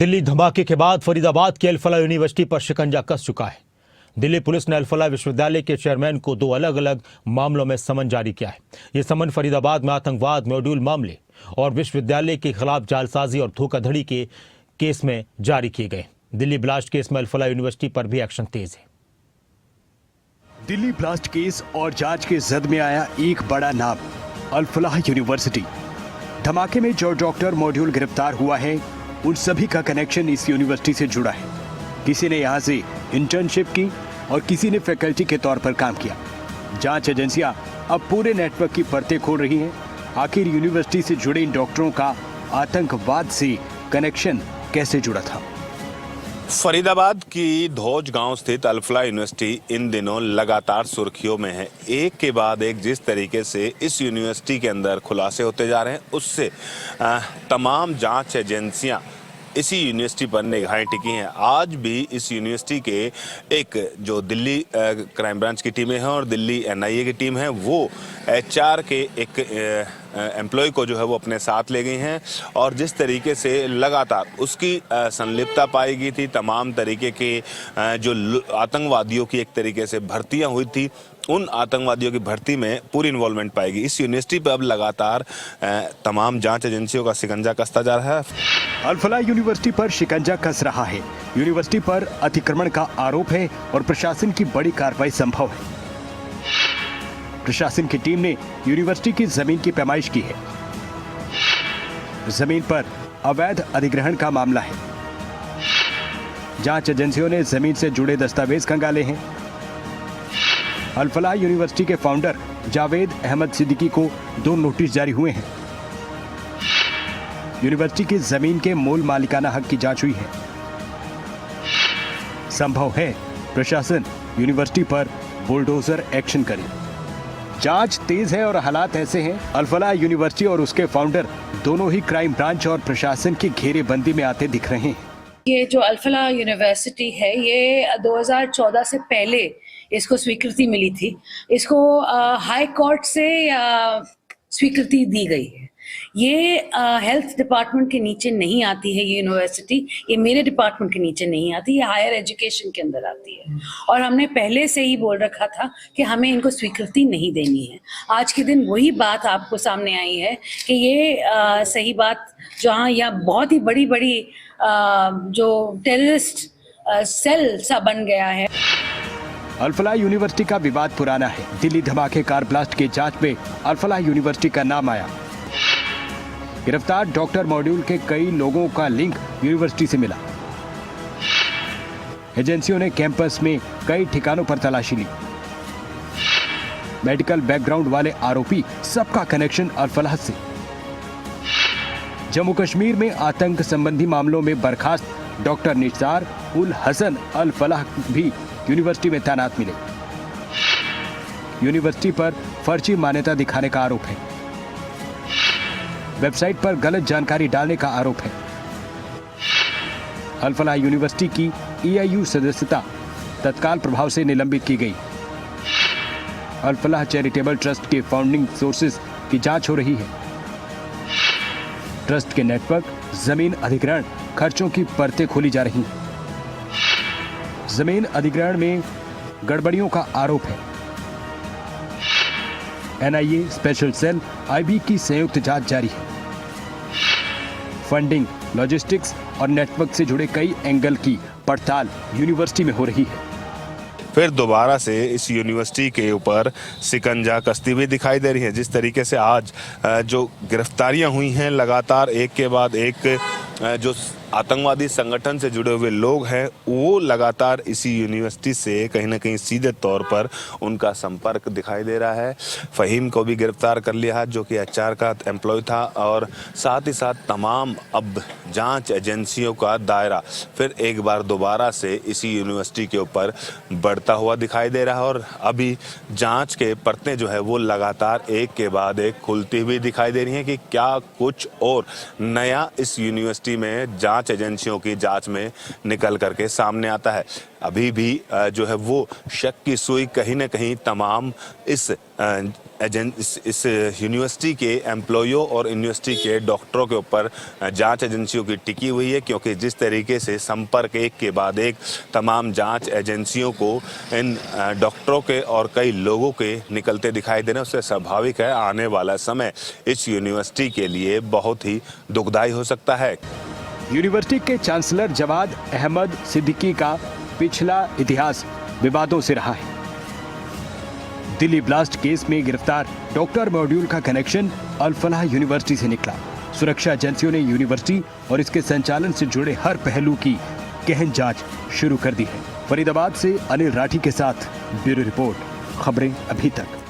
दिल्ली धमाके के बाद फरीदाबाद की अल-फलाह यूनिवर्सिटी पर शिकंजा कस चुका है। दिल्ली पुलिस ने अल-फलाह विश्वविद्यालय के चेयरमैन को 2 अलग अलग मामलों में समन जारी किया है। ये समन फरीदाबाद में आतंकवाद मॉड्यूल मामले और विश्वविद्यालय के खिलाफ जालसाजी और धोखाधड़ी के केस में जारी किए गए। दिल्ली ब्लास्ट केस में अल-फलाह यूनिवर्सिटी पर भी एक्शन तेज है। दिल्ली ब्लास्ट केस और जांच के जद में आया एक बड़ा नाम, अल-फलाह यूनिवर्सिटी। धमाके में जो डॉक्टर मॉड्यूल गिरफ्तार हुआ है, उन सभी का कनेक्शन इस यूनिवर्सिटी से जुड़ा है। किसी ने यहाँ से इंटर्नशिप की और किसी ने फैकल्टी के तौर पर काम किया। जांच एजेंसियां अब पूरे नेटवर्क की परतें खोल रही हैं। आखिर यूनिवर्सिटी से जुड़े इन डॉक्टरों का आतंकवाद से कनेक्शन कैसे जुड़ा था? फरीदाबाद की धौज गांव स्थित अल-फलाह यूनिवर्सिटी इन दिनों लगातार सुर्खियों में है। एक के बाद एक जिस तरीके से इस यूनिवर्सिटी के अंदर खुलासे होते जा रहे हैं, उससे तमाम जांच एजेंसियां इसी यूनिवर्सिटी पर निगाहें टिकी हैं। आज भी इस यूनिवर्सिटी के एक जो दिल्ली क्राइम ब्रांच की टीमें हैं और दिल्ली एनआईए की टीम है, वो एचआर के एक एम्प्लॉय को जो है वो अपने साथ ले गई हैं और जिस तरीके से लगातार उसकी संलिप्तता पाई गई थी, तमाम तरीके के जो आतंकवादियों की एक तरीके से भर्तियां हुई थी, उन आतंकवादियों की भर्ती में पूरी इन्वॉल्वमेंट पाएगी। इस यूनिवर्सिटी पर अब लगातार तमाम जांच एजेंसियों का शिकंजा कसता जा रहा है। अल-फलाह यूनिवर्सिटी पर शिकंजा कस रहा है। यूनिवर्सिटी पर अतिक्रमण का आरोप है और प्रशासन की बड़ी कार्रवाई संभव है। प्रशासन की टीम ने यूनिवर्सिटी की जमीन की पैमाइश की है। जमीन पर अवैध अधिग्रहण का मामला है। जांच एजेंसियों ने जमीन से जुड़े दस्तावेज खंगाले हैं। अल-फलाह यूनिवर्सिटी के फाउंडर जावेद अहमद सिद्दीकी को 2 नोटिस जारी हुए हैं। यूनिवर्सिटी की जमीन के मूल मालिकाना हक की जांच हुई है। संभव है प्रशासन यूनिवर्सिटी पर बुलडोजर एक्शन करे। जांच तेज है और हालात ऐसे हैं, अल-फलाह यूनिवर्सिटी और उसके फाउंडर दोनों ही क्राइम ब्रांच और प्रशासन की घेरेबंदी में आते दिख रहे हैं। ये जो अल-फलाह यूनिवर्सिटी है, ये 2014 से पहले इसको स्वीकृति मिली थी। इसको हाई कोर्ट से स्वीकृति दी गई है। ये हेल्थ डिपार्टमेंट के नीचे नहीं आती है ये यूनिवर्सिटी, ये मेरे डिपार्टमेंट के नीचे नहीं आती, ये हायर एजुकेशन के अंदर आती है। और हमने पहले से ही बोल रखा था कि हमें इनको स्वीकृति नहीं देनी है। आज के दिन वही बात आपको सामने आई है कि ये सही बात, जहाँ यहाँ बहुत ही बड़ी बड़ी जो टेररिस्ट सेल सा बन गया है। अल-फलाह यूनिवर्सिटी का विवाद पुराना है। दिल्ली धमाके कार ब्लास्ट की जांच में अल-फलाह यूनिवर्सिटी का नाम आया। गिरफ्तार डॉक्टर मॉड्यूल के कई लोगों का लिंक यूनिवर्सिटी से मिला। एजेंसियों ने कैंपस में कई ठिकानों पर तलाशी ली। मेडिकल बैकग्राउंड वाले आरोपी, सबका कनेक्शन अल-फलाह से। जम्मू कश्मीर में आतंक संबंधी मामलों में बर्खास्त डॉक्टर निसार उल हसन अल-फलाह भी यूनिवर्सिटी में तैनात मिले। यूनिवर्सिटी पर फर्जी मान्यता दिखाने का आरोप है। वेबसाइट पर गलत जानकारी डालने का आरोप है। अल-फलाह यूनिवर्सिटी की EIU सदस्यता तत्काल प्रभाव से निलंबित की गई। अल-फलाह चैरिटेबल ट्रस्ट के फाउंडिंग सोर्सेज की जांच हो रही है। ट्रस्ट के नेटवर्क, जमीन अधिग्रहण, खर्चों की परतें खोली जा रही हैं। जमीन अधिग्रहण में गड़बड़ियों का आरोप है। NIA, स्पेशल सेल, IB की संयुक्त जांच जारी है। फंडिंग, लॉजिस्टिक्स और नेटवर्क से जुड़े कई एंगल की पड़ताल यूनिवर्सिटी में हो रही है। फिर दोबारा से इस यूनिवर्सिटी के ऊपर शिकंजा कसती हुई दिखाई दे रही है। जिस तरीके से आज जो गिरफ्तारियां हुई हैं, लगातार एक के बाद एक जो आतंकवादी संगठन से जुड़े हुए लोग हैं, वो लगातार इसी यूनिवर्सिटी से कहीं ना कहीं सीधे तौर पर उनका संपर्क दिखाई दे रहा है। फ़हीम को भी गिरफ्तार कर लिया है, जो कि HR का एम्प्लॉय था, और साथ ही साथ तमाम अब जांच एजेंसियों का दायरा फिर एक बार दोबारा से इसी यूनिवर्सिटी के ऊपर बढ़ता हुआ दिखाई दे रहा है। और अभी जांच के परतें जो है वो लगातार एक के बाद एक खुलती हुई दिखाई दे रही हैं कि क्या कुछ और नया इस यूनिवर्सिटी में जांच जांच एजेंसियों की जांच में निकल करके सामने आता है। अभी भी जो है वो शक की सुई कहीं ना कहीं तमाम इस यूनिवर्सिटी के एम्प्लॉइयों और यूनिवर्सिटी के डॉक्टरों के ऊपर जांच एजेंसियों की टिकी हुई है, क्योंकि जिस तरीके से संपर्क एक के बाद एक तमाम जांच एजेंसियों को इन डॉक्टरों के और कई लोगों के निकलते दिखाई दे रहे हैं, उससे स्वाभाविक है आने वाला समय इस यूनिवर्सिटी के लिए बहुत ही दुखदायी हो सकता है। यूनिवर्सिटी के चांसलर जवाद अहमद सिद्दीकी का पिछला इतिहास विवादों से रहा है। दिल्ली ब्लास्ट केस में गिरफ्तार डॉक्टर मॉड्यूल का कनेक्शन अल फलाह यूनिवर्सिटी से निकला। सुरक्षा एजेंसियों ने यूनिवर्सिटी और इसके संचालन से जुड़े हर पहलू की गहन जांच शुरू कर दी है। फरीदाबाद से अनिल राठी के साथ ब्यूरो रिपोर्ट, खबरें अभी तक।